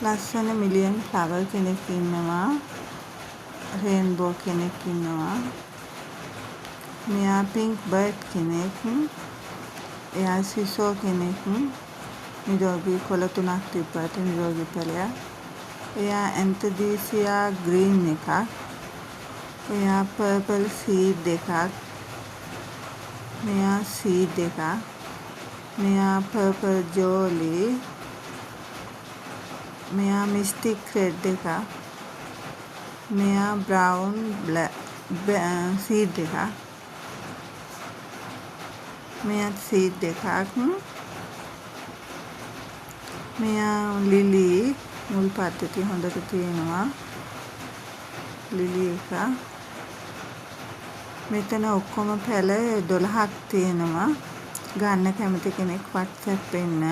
ලස්සන million flower කෙනෙක් ඉන්නවා. රේන්බෝ කෙනෙක් ඉන්නවා. මෙයා පින්ක් බර්ඩ් කෙනෙක්. එයා සිසෝ කෙනෙක්. නිරෝගී කොළ 3ක් තිබ්බට නිරෝගී ඵලයක්. එයා ඇන්තදීසියා ග්‍රීන් එකක්. එයා පර්පල් සීඩ් එකක්. මෙයා සීඩ් එකක්. මෙයා පර්පල් ජෝලි. මෙයා මිස්ටික් රෙඩ් එකක්. මෙයා බ්‍රවුන් සීඩ් එකක්. මෙයාත් සීඩ් එකක්. මෙයා ලිලි මුල් පද්ධතිය හොඳට තියෙනවා. ලිලි එක. මෙතන ඔක්කොම පැල 12ක් තියෙනවා. ගන්න කැමති කෙනෙක් WhatsApp එන්න.